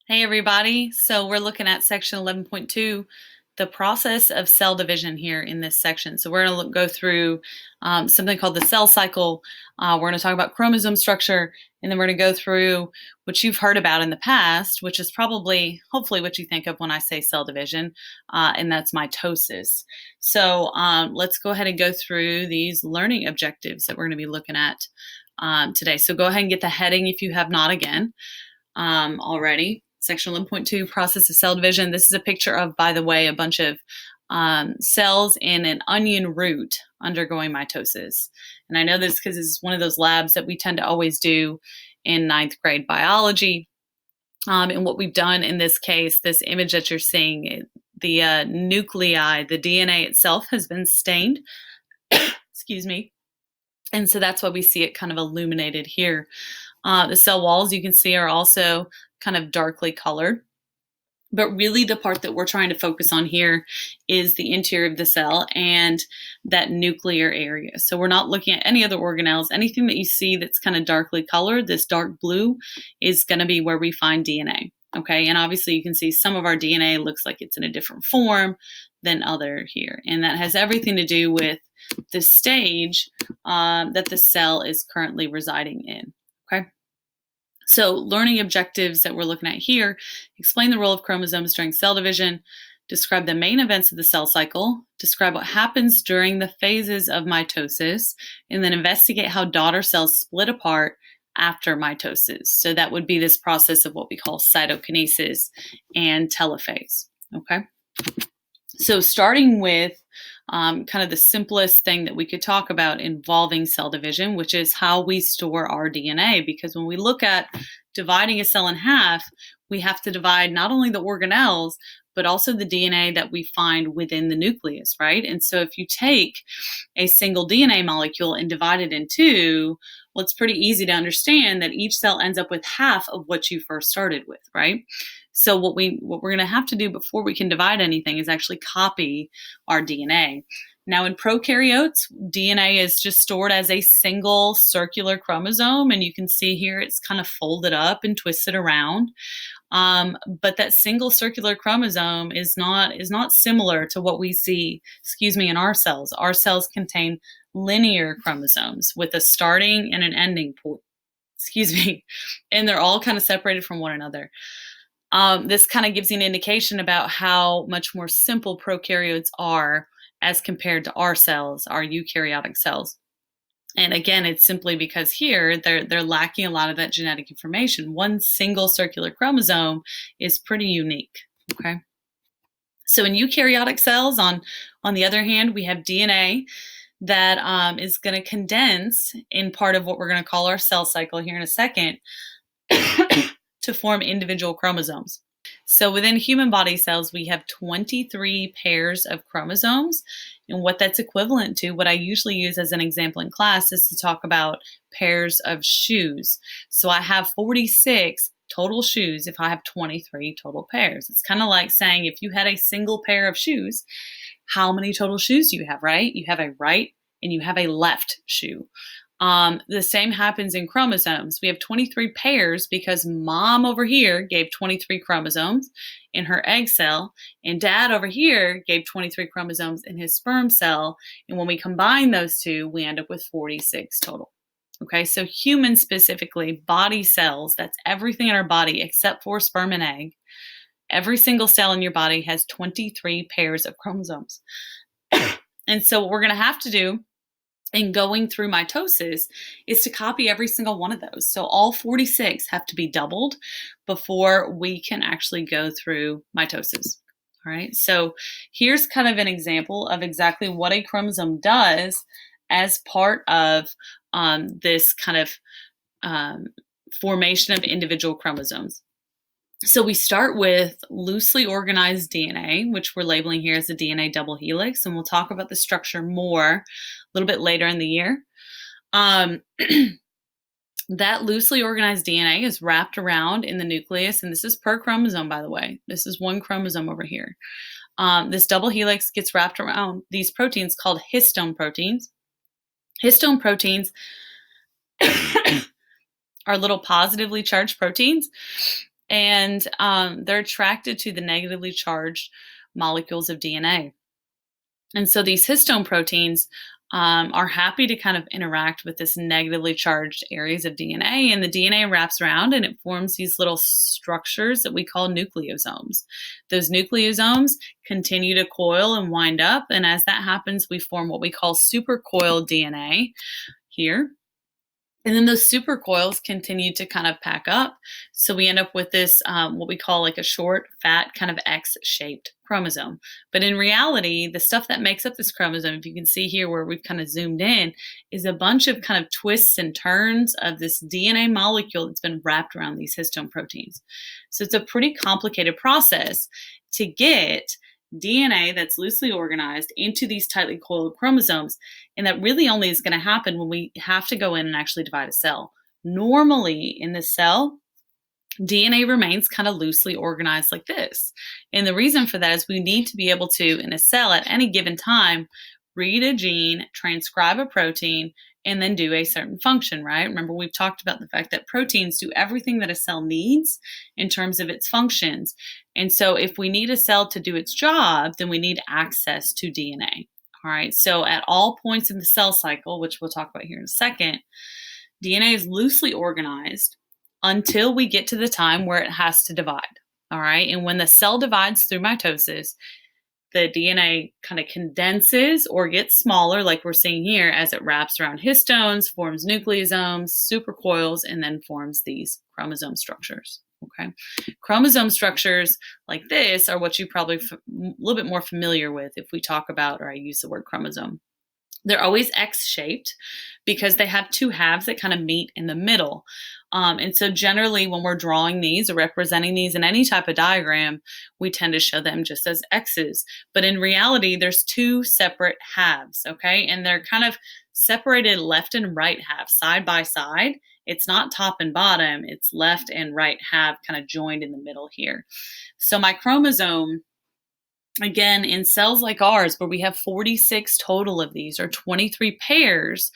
Hey everybody, so we're looking at section 11.2, the process of cell division here in this section. So we're going to go through something called the cell cycle. We're going to talk about chromosome structure, and then we're going to go through what you've heard about in the past, which is probably, hopefully, what you think of when I say cell division, and that's mitosis. So let's go ahead and go through these learning objectives that we're going to be looking at today. So go ahead and get the heading if you have not again already. Section 11.2, process of cell division. This is a picture of, by the way, a bunch of cells in an onion root undergoing mitosis. And I know this because it's one of those labs that we tend to always do in ninth grade biology. And what we've done in this case, this image that you're seeing, the nuclei, the DNA itself has been stained. Excuse me. And so that's why we see it kind of illuminated here. The cell walls, you can see, are also kind of darkly colored. But really the part that we're trying to focus on here is the interior of the cell and that nuclear area. So we're not looking at any other organelles. Anything that you see that's kind of darkly colored, this dark blue, is going to be where we find DNA. Okay, and obviously you can see some of our DNA looks like it's in a different form than other here. And that has everything to do with the stage that the cell is currently residing in. Okay. So learning objectives that we're looking at here: explain the role of chromosomes during cell division, describe the main events of the cell cycle, describe what happens during the phases of mitosis, and then investigate how daughter cells split apart after mitosis. So that would be this process of what we call cytokinesis and telophase. Okay. So starting with kind of the simplest thing that we could talk about involving cell division, which is how we store our DNA. Because when we look at dividing a cell in half, we have to divide not only the organelles, but also the DNA that we find within the nucleus, right? And so if you take a single DNA molecule and divide it in two, well, it's pretty easy to understand that each cell ends up with half of what you first started with, right? So what we're going to have to do before we can divide anything is actually copy our DNA. Now in prokaryotes, DNA is just stored as a single circular chromosome, and you can see here it's kind of folded up and twisted around. But that single circular chromosome is not similar to what we see, in our cells. Our cells contain linear chromosomes with a starting and an ending point. And they're all kind of separated from one another. This kind of gives you an indication about how much more simple prokaryotes are as compared to our cells, our eukaryotic cells. And again, it's simply because here they're lacking a lot of that genetic information. One single circular chromosome is pretty unique. Okay. So in eukaryotic cells, on the other hand, we have DNA that is going to condense in part of what we're going to call our cell cycle here in a second to form individual chromosomes. So within human body cells, we have 23 pairs of chromosomes. And what that's equivalent to, what I usually use as an example in class, is to talk about pairs of shoes. So I have 46 total shoes if I have 23 total pairs. It's kind of like saying if you had a single pair of shoes, how many total shoes do you have, right? You have a right and you have a left shoe. The same happens in chromosomes. We have 23 pairs because mom over here gave 23 chromosomes in her egg cell, and dad over here gave 23 chromosomes in his sperm cell. And when we combine those two, we end up with 46 total. Okay, so human specifically, body cells, that's everything in our body except for sperm and egg. Every single cell in your body has 23 pairs of chromosomes. And so what we're going to have to do in going through mitosis is to copy every single one of those. So all 46 have to be doubled before we can actually go through mitosis. All right, so here's kind of an example of exactly what a chromosome does as part of this kind of formation of individual chromosomes. So we start with loosely organized DNA, which we're labeling here as a DNA double helix, and we'll talk about the structure more a little bit later in the year. That loosely organized DNA is wrapped around in the nucleus, and this is per chromosome, by the way. This is one chromosome over here. This double helix gets wrapped around these proteins called histone proteins. Histone proteins are little positively charged proteins, and they're attracted to the negatively charged molecules of DNA. And so these histone proteins are happy to kind of interact with this negatively charged areas of DNA, and the DNA wraps around and it forms these little structures that we call nucleosomes. Those nucleosomes continue to coil and wind up, and as that happens, we form what we call supercoiled DNA here. And then those supercoils continue to kind of pack up. So we end up with this, what we call like a short, fat, kind of X-shaped chromosome. But in reality, the stuff that makes up this chromosome, if you can see here where we've kind of zoomed in, is a bunch of kind of twists and turns of this DNA molecule that's been wrapped around these histone proteins. So it's a pretty complicated process to get DNA that's loosely organized into these tightly coiled chromosomes. And that really only is going to happen when we have to go in and actually divide a cell. Normally in the cell, DNA remains kind of loosely organized like this. And the reason for that is we need to be able to, in a cell at any given time, read a gene, transcribe a protein, and then do a certain function, right? Remember, we've talked about the fact that proteins do everything that a cell needs in terms of its functions. And so if we need a cell to do its job, then we need access to DNA. All right, so at all points in the cell cycle, which we'll talk about here in a second, DNA is loosely organized until we get to the time where it has to divide. All right, and when the cell divides through mitosis, the DNA kind of condenses or gets smaller, like we're seeing here, as it wraps around histones, forms nucleosomes, supercoils, and then forms these chromosome structures. Okay, chromosome structures like this are what you probably a little bit more familiar with if we talk about, or I use the word chromosome. They're always X-shaped because they have two halves that kind of meet in the middle. And so generally when we're drawing these or representing these in any type of diagram, we tend to show them just as X's. But in reality, there's two separate halves, okay? And they're kind of separated left and right half, side by side. It's not top and bottom, it's left and right half kind of joined in the middle here. So my chromosome, again, in cells like ours, where we have 46 total of these, or 23 pairs,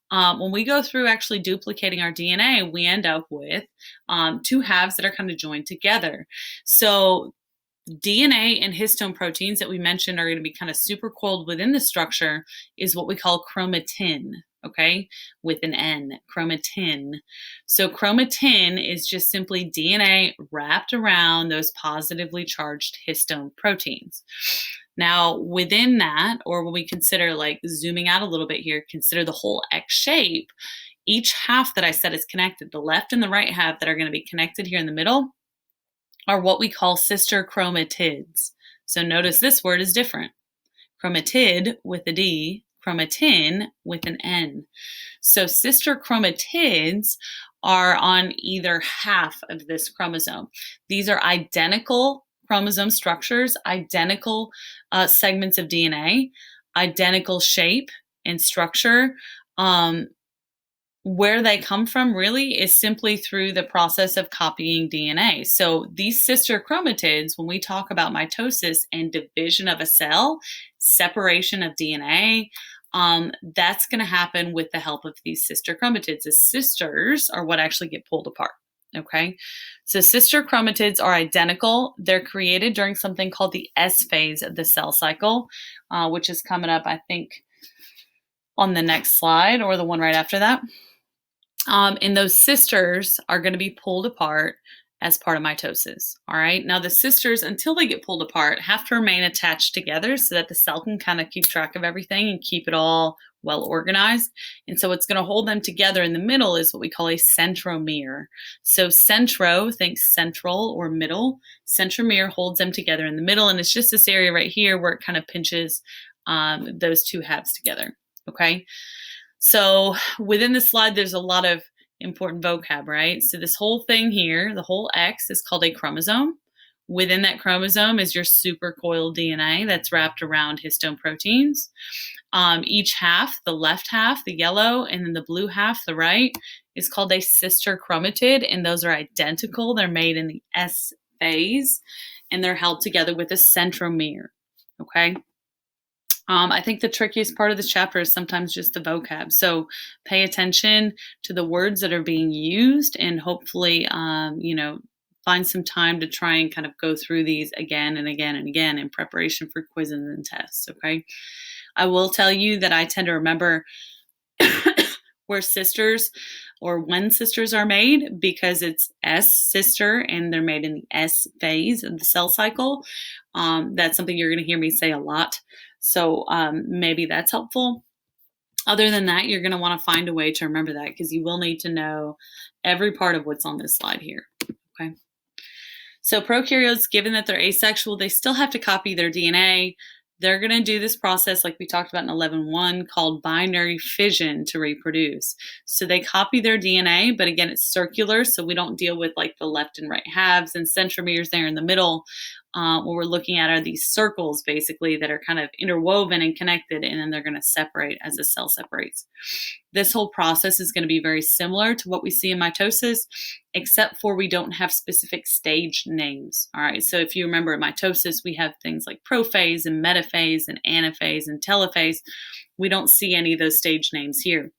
when we go through actually duplicating our DNA, we end up with two halves that are kind of joined together. So DNA and histone proteins that we mentioned are going to be kind of supercoiled within the structure is what we call chromatin, okay, with an N, chromatin. So chromatin is just simply DNA wrapped around those positively charged histone proteins. Now, within that, or when we consider like zooming out a little bit here, consider the whole X shape, each half that I said is connected, the left and the right half that are going to be connected here in the middle are what we call sister chromatids. So notice this word is different. Chromatid with a D, chromatin with an N. So sister chromatids are on either half of this chromosome. These are identical chromosome structures, identical segments of DNA, identical shape and structure. Where they come from really is simply through the process of copying DNA. So these sister chromatids, when we talk about mitosis and division of a cell, separation of DNA, that's going to happen with the help of these sister chromatids. The sisters are what actually get pulled apart. Okay, so sister chromatids are identical. They're created during something called the S phase of the cell cycle, which is coming up, I think, on the next slide or the one right after that. And those sisters are going to be pulled apart as part of mitosis. All right. Now, the sisters, until they get pulled apart, have to remain attached together so that the cell can kind of keep track of everything and keep it all well organized. And so what's going to hold them together in the middle is what we call a centromere. So centro, think central or middle. Centromere holds them together in the middle. And it's just this area right here where it kind of pinches those two halves together. Okay. So within the slide, there's a lot of important vocab, right? So this whole thing here, the whole X is called a chromosome. Within that chromosome is your supercoiled DNA that's wrapped around histone proteins. Each half, the left half, the yellow, and then the blue half, the right, is called a sister chromatid, and those are identical. They're made in the S phase, and they're held together with a centromere, okay? I think the trickiest part of this chapter is sometimes just the vocab. So pay attention to the words that are being used and hopefully, find some time to try and kind of go through these again and again and again in preparation for quizzes and tests, okay? I will tell you that I tend to remember where sisters or when sisters are made because it's S sister and they're made in the S phase of the cell cycle. That's something you're going to hear me say a lot. So maybe that's helpful. Other than that, you're going to want to find a way to remember that because you will need to know every part of what's on this slide here. Okay. So prokaryotes, given that they're asexual, they still have to copy their DNA. They're going to do this process like we talked about in 11.1 called binary fission to reproduce. So they copy their DNA, but again, it's circular, so we don't deal with like the left and right halves and centromeres there in the middle. What we're looking at are these circles basically that are kind of interwoven and connected, and then they're going to separate as the cell separates. This whole process is going to be very similar to what we see in mitosis, except for we don't have specific stage names. All right, so if you remember in mitosis, we have things like prophase and metaphase and anaphase and telophase. We don't see any of those stage names here.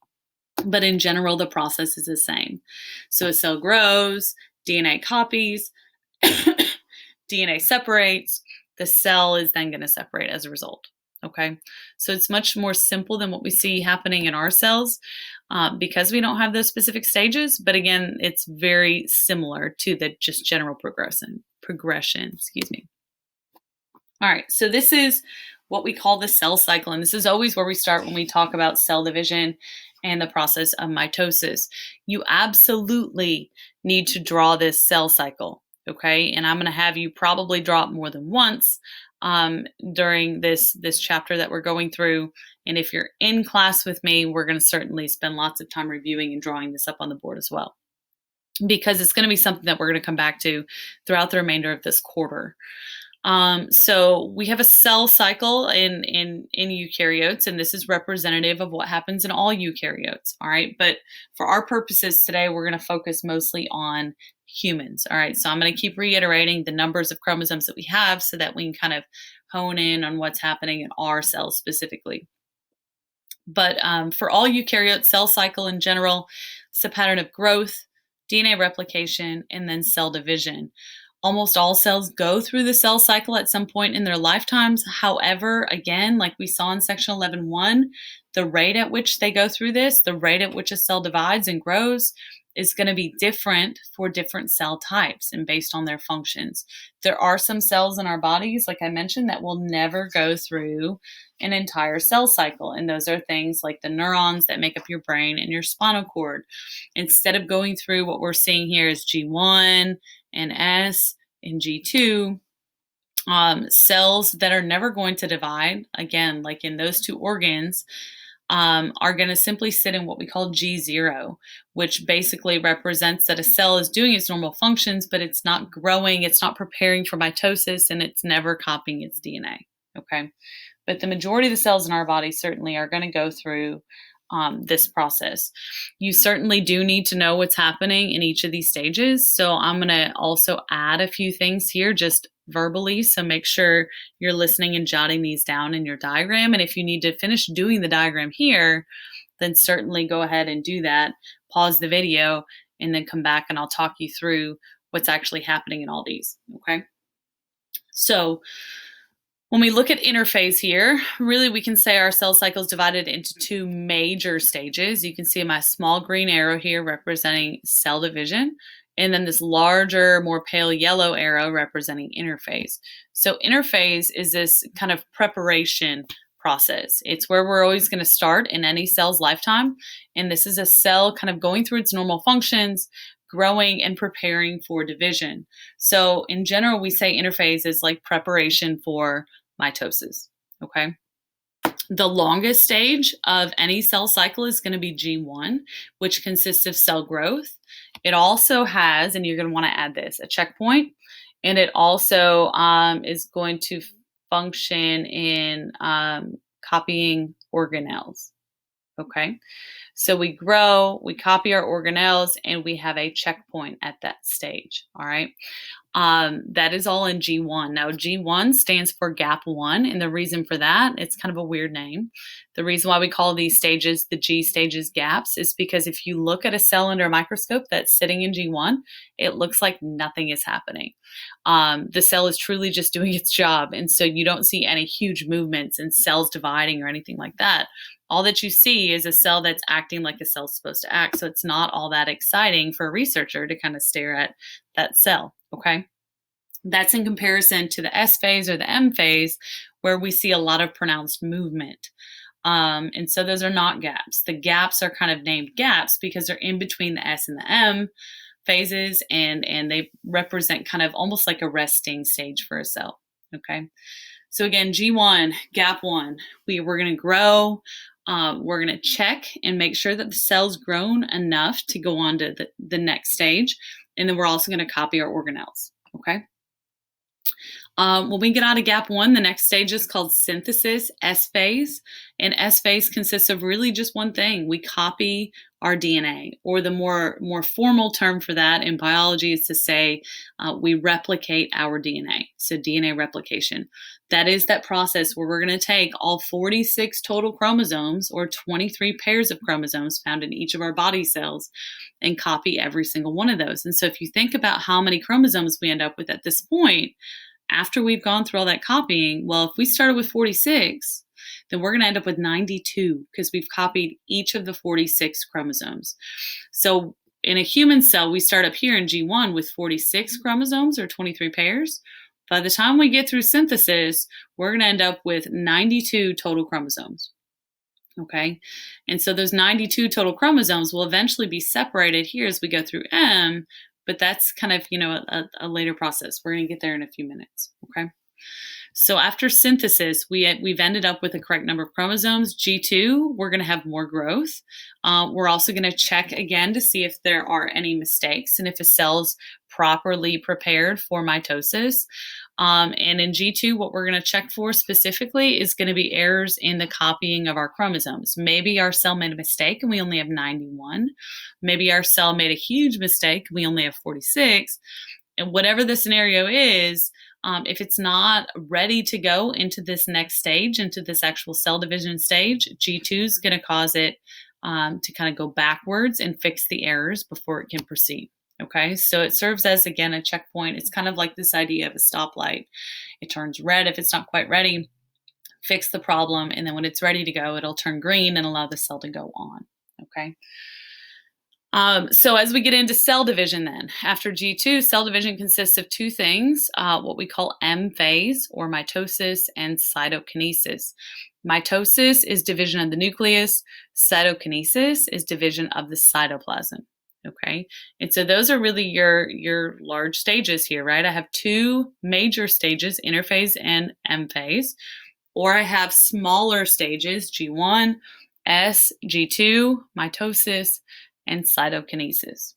But in general, the process is the same. So a cell grows, DNA copies, DNA separates, the cell is then going to separate as a result. Okay, so it's much more simple than what we see happening in our cells because we don't have those specific stages. But again, it's very similar to the just general progression. Excuse me. All right, so this is what we call the cell cycle, and this is always where we start when we talk about cell division and the process of mitosis. You absolutely need to draw this cell cycle. Okay, and I'm going to have you probably draw it more than once during this chapter that we're going through. And if you're in class with me, we're going to certainly spend lots of time reviewing and drawing this up on the board as well, because it's going to be something that we're going to come back to throughout the remainder of this quarter. So we have a cell cycle in eukaryotes, and this is representative of what happens in all eukaryotes. All right, but for our purposes today, we're going to focus mostly on humans. All right, so I'm going to keep reiterating the numbers of chromosomes that we have so that we can kind of hone in on what's happening in our cells specifically. But for all eukaryote cell cycle in general, it's a pattern of growth, DNA replication, and then cell division. Almost all cells go through the cell cycle at some point in their lifetimes. However, again, like we saw in section 11.1, the rate at which they go through this, the rate at which a cell divides and grows, is going to be different for different cell types and based on their functions. There are some cells in our bodies, like I mentioned, that will never go through an entire cell cycle. And those are things like the neurons that make up your brain and your spinal cord. Instead of going through what we're seeing here is G1 and S and G2, cells that are never going to divide, again, like in those two organs, are going to simply sit in what we call G0, which basically represents that a cell is doing its normal functions, but it's not growing, it's not preparing for mitosis, and it's never copying its DNA. Okay, but the majority of the cells in our body certainly are going to go through this process. You certainly do need to know what's happening in each of these stages. So I'm going to also add a few things here just verbally. So make sure you're listening and jotting these down in your diagram. And if you need to finish doing the diagram here, then certainly go ahead and do that. Pause the video and then come back and I'll talk you through what's actually happening in all these. Okay. So when we look at interphase here, really we can say our cell cycle is divided into two major stages. You can see my small green arrow here representing cell division, and then this larger, more pale yellow arrow representing interphase. So interphase is this kind of preparation process. It's where we're always going to start in any cell's lifetime, and this is a cell kind of going through its normal functions, growing and preparing for division. So in general, we say interphase is like preparation for mitosis, okay? The longest stage of any cell cycle is going to be G1, which consists of cell growth. It also has, and you're going to want to add this, a checkpoint, and it also is going to function in copying organelles, okay? So we grow, we copy our organelles, and we have a checkpoint at that stage, all right? That is all in G1. Now, G1 stands for gap 1, and the reason for that, it's kind of a weird name. The reason why we call these stages the G stages gaps is because if you look at a cell under a microscope that's sitting in G1, it looks like nothing is happening. The cell is truly just doing its job, and so you don't see any huge movements and cells dividing or anything like that. All that you see is a cell that's acting like a cell's supposed to act, so it's not all that exciting for a researcher to kind of stare at that cell, okay? That's in comparison to the S phase or the M phase, where we see a lot of pronounced movement. And so those are not gaps. The gaps are kind of named gaps because they're in between the S and the M phases, and they represent kind of almost like a resting stage for a cell, okay? So again, G1, gap 1, we're going to grow. We're going to check and make sure that the cell's grown enough to go on to the next stage. And then we're also going to copy our organelles, okay? When we get out of gap 1, the next stage is called synthesis, S phase. And S phase consists of really just one thing. We copy our DNA, or the more formal term for that in biology is to say we replicate our DNA. So DNA replication. That is that process where we're going to take all 46 total chromosomes, or 23 pairs of chromosomes found in each of our body cells, and copy every single one of those. And so if you think about how many chromosomes we end up with at this point, after we've gone through all that copying, well, if we started with 46, then we're going to end up with 92 because we've copied each of the 46 chromosomes. So in a human cell, we start up here in G1 with 46 chromosomes, or 23 pairs. By the time we get through synthesis, we're going to end up with 92 total chromosomes. Okay, and so those 92 total chromosomes will eventually be separated here as we go through M, but that's kind of, a later process. We're going to get there in a few minutes, okay? So after synthesis, we've ended up with the correct number of chromosomes. G2, we're going to have more growth. We're also going to check again to see if there are any mistakes and if a cell's properly prepared for mitosis. And in G2, what we're going to check for specifically is going to be errors in the copying of our chromosomes. Maybe our cell made a mistake and we only have 91. Maybe our cell made a huge mistake and we only have 46. And whatever the scenario is, if it's not ready to go into this next stage, into this actual cell division stage, G2 is going to cause it to kind of go backwards and fix the errors before it can proceed. Okay, so it serves as, again, a checkpoint. It's kind of like this idea of a stoplight. It turns red if it's not quite ready, fix the problem, and then when it's ready to go, it'll turn green and allow the cell to go on. Okay. So as we get into cell division then, after G2, cell division consists of two things, what we call M phase, or mitosis, and cytokinesis. Mitosis is division of the nucleus. Cytokinesis is division of the cytoplasm. Okay, and so those are really your large stages here, right? I have two major stages, interphase and M phase, or I have smaller stages, G1, S, G2, mitosis, and cytokinesis.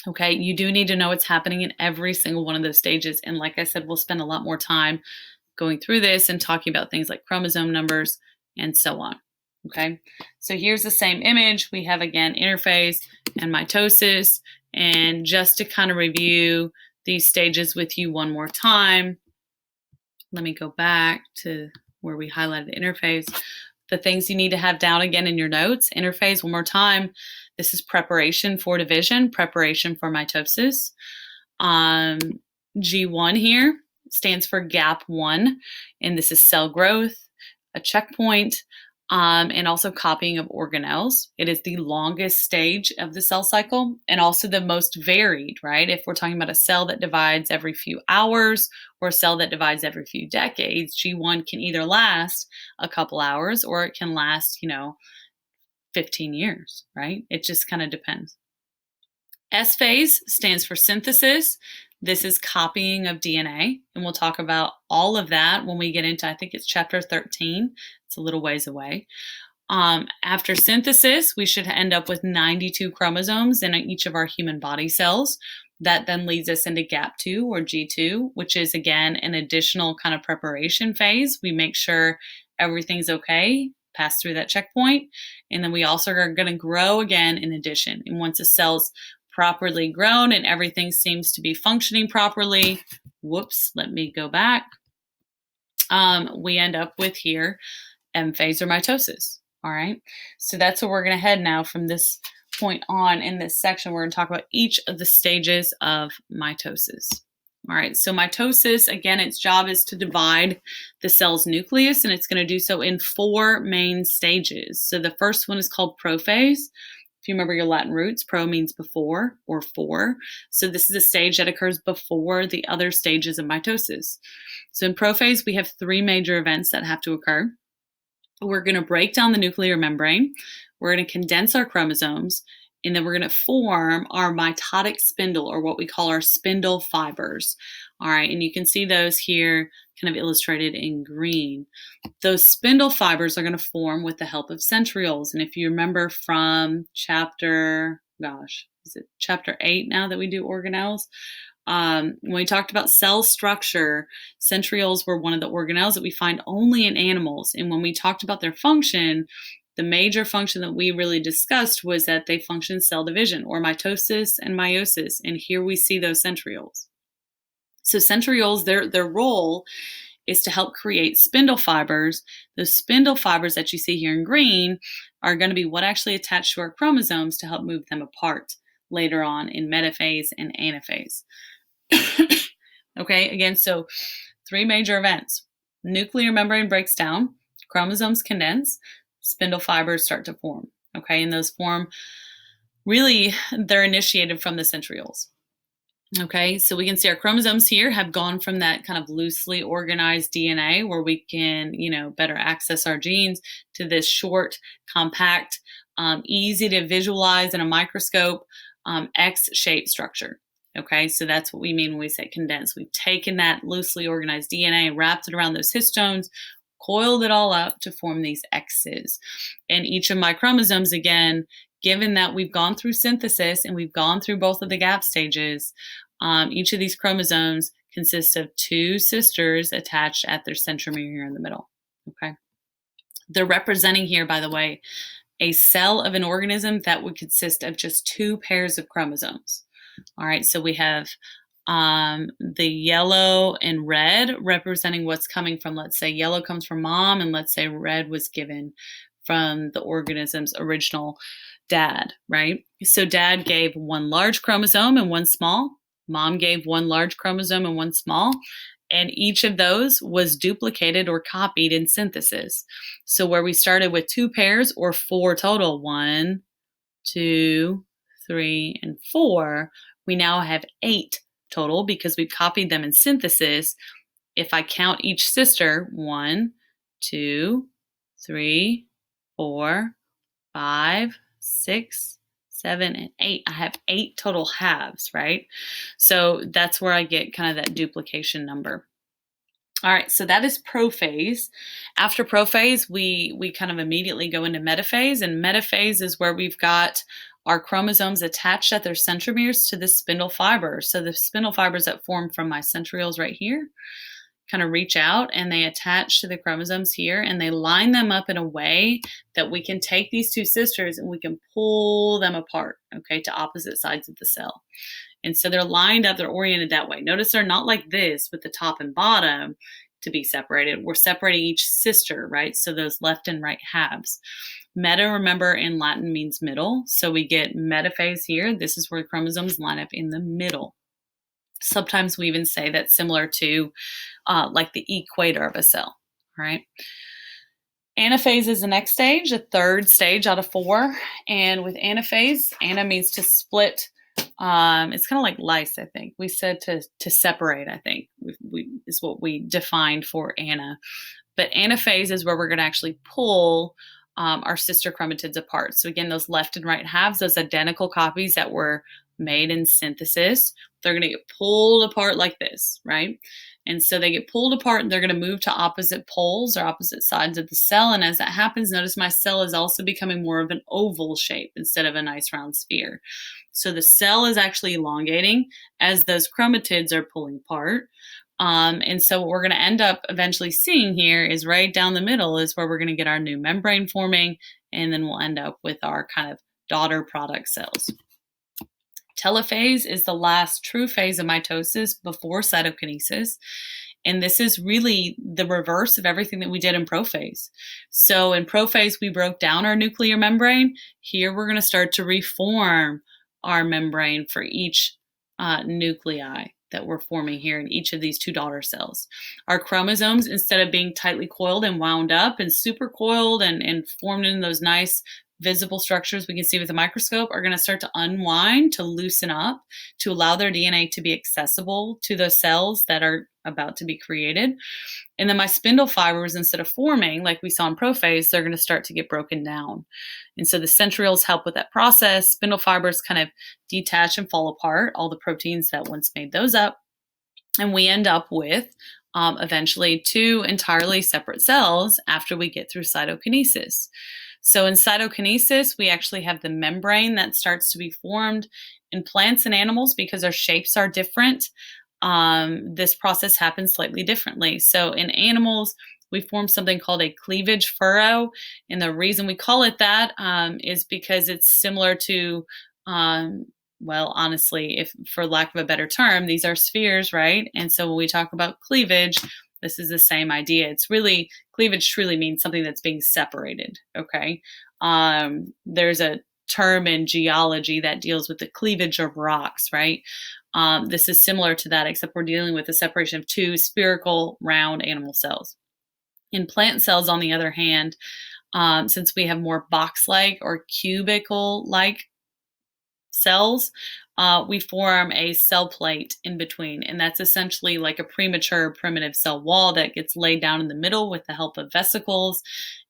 Okay, you do need to know what's happening in every single one of those stages. And like I said, we'll spend a lot more time going through this and talking about things like chromosome numbers and so on. Okay, so here's the same image. We have, again, interphase and mitosis. And just to kind of review these stages with you one more time, let me go back to where we highlighted interphase. The things you need to have down again in your notes. Interphase, one more time. This is preparation for division, preparation for mitosis. G1 here stands for gap 1, and this is cell growth, a checkpoint, and also copying of organelles. It is the longest stage of the cell cycle and also the most varied, right? If we're talking about a cell that divides every few hours or a cell that divides every few decades, G1 can either last a couple hours or it can last, 15 years, right? It just kind of depends. S phase stands for synthesis. This is copying of DNA, and we'll talk about all of that when we get into, I think it's chapter 13. It's a little ways away. After synthesis, we should end up with 92 chromosomes in each of our human body cells. That then leads us into gap 2, or G2, which is, again, an additional kind of preparation phase. We make sure everything's okay, pass through that checkpoint, and then we also are going to grow again in addition. And once a cell's properly grown and everything seems to be functioning properly, whoops, let me go back, we end up with here M phase or mitosis. All right, so that's where we're going to head now from this point on in this section. We're going to talk about each of the stages of mitosis. All right, so mitosis, again, its job is to divide the cell's nucleus, and it's going to do so in 4 main stages. So the first one is called prophase. If you remember your Latin roots, pro means before or for. So this is a stage that occurs before the other stages of mitosis. So in prophase, we have 3 major events that have to occur. We're going to break down the nuclear membrane. We're going to condense our chromosomes, and then we're going to form our mitotic spindle, or what we call our spindle fibers. All right, and you can see those here kind of illustrated in green. Those spindle fibers are going to form with the help of centrioles. And if you remember from chapter 8 now that we do organelles? When we talked about cell structure, centrioles were one of the organelles that we find only in animals. And when we talked about their function, the major function that we really discussed was that they function cell division, or mitosis and meiosis. And here we see those centrioles. So centrioles, their role is to help create spindle fibers. Those spindle fibers that you see here in green are going to be what actually attach to our chromosomes to help move them apart later on in metaphase and anaphase. Okay, again, so 3 major events. Nuclear membrane breaks down, chromosomes condense, spindle fibers start to form. Okay, and those form, really, they're initiated from the centrioles. Okay, so we can see our chromosomes here have gone from that kind of loosely organized DNA where we can, better access our genes, to this short, compact, easy to visualize in a microscope, X-shaped structure. Okay, so that's what we mean when we say condensed. We've taken that loosely organized DNA and wrapped it around those histones, coiled it all up to form these X's. And each of my chromosomes, again, given that we've gone through synthesis and we've gone through both of the gap stages, each of these chromosomes consists of 2 sisters attached at their centromere here in the middle. Okay, they're representing here, by the way, a cell of an organism that would consist of just 2 pairs of chromosomes. All right, so we have the yellow and red representing what's coming from, let's say yellow comes from mom, and let's say red was given from the organism's original dad, right? So dad gave 1 large chromosome and 1 small. Mom gave 1 large chromosome and 1 small. And each of those was duplicated or copied in synthesis. So where we started with 2 pairs or 4 total, 1, 2, 3, and 4, we now have 8 total because we've copied them in synthesis. If I count each sister, 1, 2, 3, 4, 5, 6, 7, and 8. I have 8 total halves, right? So that's where I get kind of that duplication number. All right, so that is prophase. After prophase, we kind of immediately go into metaphase, and metaphase is where we've got our chromosomes attached at their centromeres to the spindle fibers. So the spindle fibers that form from my centrioles right here kind of reach out and they attach to the chromosomes here, and they line them up in a way that we can take these 2 sisters and we can pull them apart, okay, to opposite sides of the cell. And so they're lined up, they're oriented that way. Notice they're not like this with the top and bottom to be separated. We're separating each sister, right? So those left and right halves. Meta, remember, in Latin means middle. So we get metaphase here. This is where the chromosomes line up in the middle. Sometimes we even say that's similar to like the equator of a cell, right? Anaphase is the next stage, the 3rd stage out of 4. And with anaphase, ana means to split. It's kind of like lyse, I think. We said to separate, I think, is what we defined for ana. But anaphase is where we're going to actually pull our sister chromatids apart. So again, those left and right halves, those identical copies that were made in synthesis, they're going to get pulled apart like this, right? And so they get pulled apart and they're going to move to opposite poles or opposite sides of the cell. And as that happens, notice my cell is also becoming more of an oval shape instead of a nice round sphere. So the cell is actually elongating as those chromatids are pulling apart. And so what we're going to end up eventually seeing here is right down the middle is where we're going to get our new membrane forming, and then we'll end up with our kind of daughter product cells. Telophase is the last true phase of mitosis before cytokinesis. And this is really the reverse of everything that we did in prophase. So in prophase, we broke down our nuclear membrane. Here, we're going to start to reform our membrane for each nuclei that we're forming here in each of these two daughter cells. Our chromosomes, instead of being tightly coiled and wound up and super coiled and formed in those nice visible structures we can see with a microscope, are going to start to unwind, to loosen up, to allow their DNA to be accessible to those cells that are about to be created. And then my spindle fibers, instead of forming like we saw in prophase, they're going to start to get broken down. And so the centrioles help with that process. Spindle fibers kind of detach and fall apart, all the proteins that once made those up. And we end up with eventually two entirely separate cells after we get through cytokinesis. So in cytokinesis, we actually have the membrane that starts to be formed. In plants and animals, because our shapes are different, this process happens slightly differently. So in animals, we form something called a cleavage furrow. And the reason we call it that is because it's similar to, well, honestly, if for lack of a better term, these are spheres, right? And so when we talk about cleavage, this is the same idea. It's really, cleavage truly means something that's being separated, okay? There's a term in geology that deals with the cleavage of rocks, right? This is similar to that, except we're dealing with the separation of two spherical, round animal cells. In plant cells, on the other hand, since we have more box-like or cubicle-like cells, we form a cell plate in between, and that's essentially like a premature primitive cell wall that gets laid down in the middle with the help of vesicles.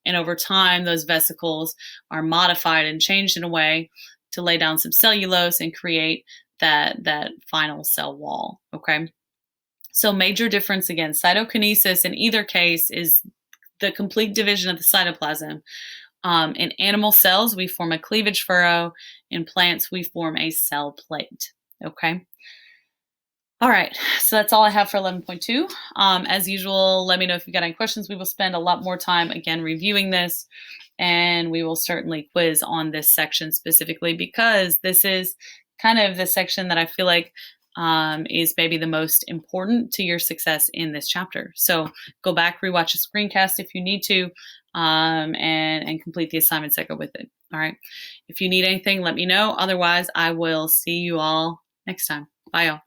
And over time, those vesicles are modified and changed in a way to lay down some cellulose and create that final cell wall, okay? So major difference, again, cytokinesis in either case is the complete division of the cytoplasm. In animal cells, we form a cleavage furrow. In plants, we form a cell plate, okay? All right, so that's all I have for 11.2. As usual, let me know if you've got any questions. We will spend a lot more time, again, reviewing this, and we will certainly quiz on this section specifically because this is kind of the section that I feel like is maybe the most important to your success in this chapter. So go back, rewatch a screencast if you need to, and complete the assignments that go with it. All right. If you need anything, let me know. Otherwise, I will see you all next time. Bye, y'all.